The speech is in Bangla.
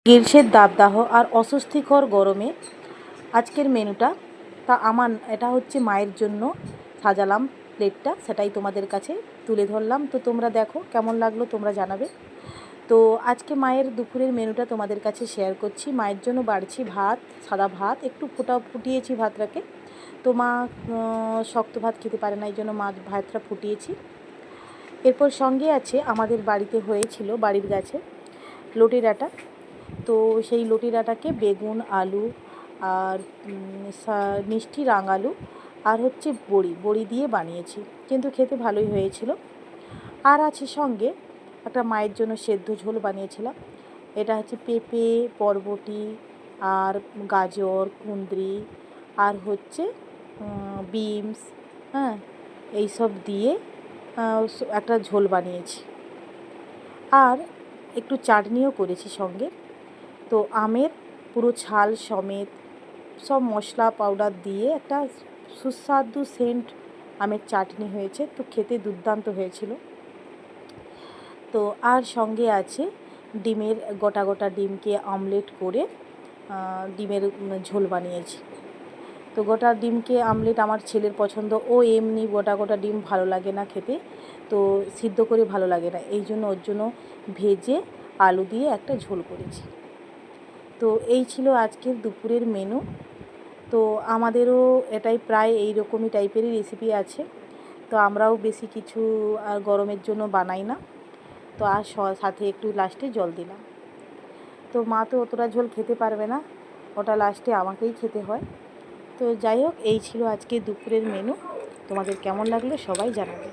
গ্রীষ্মের দাবদাহ আর অস্বস্তিকর গরমে আজকের মেনুটা এটা হচ্ছে মায়ের জন্য সাজালাম প্লেটটা, সেটাই তোমাদের কাছে তুলে ধরলাম। তো তোমরা দেখো কেমন লাগলো, তোমরা জানাবে। তো আজকে মায়ের দুপুরের মেনুটা তোমাদের কাছে শেয়ার করছি। মায়ের জন্য বাড়ছি ভাত, সাদা ভাত, একটু ফুটিয়েছি ভাতটাকে। তো মা শক্ত ভাত খেতে পারে না, এই জন্য মা ভাতটা ফুটিয়েছি। এরপর সঙ্গে আছে আমাদের বাড়িতে হয়েছিল বাড়ির গাছে লটি ডাঁটা। তো সেই লটি ডাঁটাকে বেগুন, আলু আর মিষ্টি রাঙালু আর হচ্ছে বড়ি দিয়ে বানিয়েছি, কিন্তু খেতে ভালোই হয়েছিল। আর আছে সঙ্গে একটা মায়ের জন্য সেদ্ধ ঝোল বানিয়েছিলাম। এটা হচ্ছে পেঁপে, বরবটি আর গাজর, কুঁদরি আর হচ্ছে বিনস, এইসব দিয়ে একটা ঝোল বানিয়েছি। আর একটু চাটনিও করেছি সঙ্গে। তো আমের পুরো ছাল সমেত সব মশলা পাউডার দিয়ে একটা সুস্বাদু সেন্ট আমের চাটনি হয়েছে, তো খেতে দুর্দান্ত হয়েছিল। তো আর সঙ্গে আছে ডিমের গোটা ডিমকে আমলেট করে ডিমের ঝোল বানিয়েছি। তো গোটা ডিমকে আমলেট আমার ছেলের পছন্দ, ও এমনি গোটা ডিম ভালো লাগে না খেতে, তো সিদ্ধ করে ভালো লাগে না, এই জন্য ওর জন্য ভেজে আলু দিয়ে একটা ঝোল করেছি। তো এই ছিল আজকের দুপুরের মেনু। তো আমাদেরও এটাই প্রায় এই রকমই টাইপেরই রেসিপি আছে। তো আমরাও বেশি কিছু আর গরমের জন্য বানাই না। তো আর সাথে একটু লাস্টে জল দিলাম। তো মা তো অতটা ঝোল খেতে পারবে না, ওটা লাস্টে আমাকেই খেতে হয়। তো যাই হোক, এই ছিল আজকে দুপুরের মেনু। তোমাদের কেমন লাগলো সবাই জানাবে।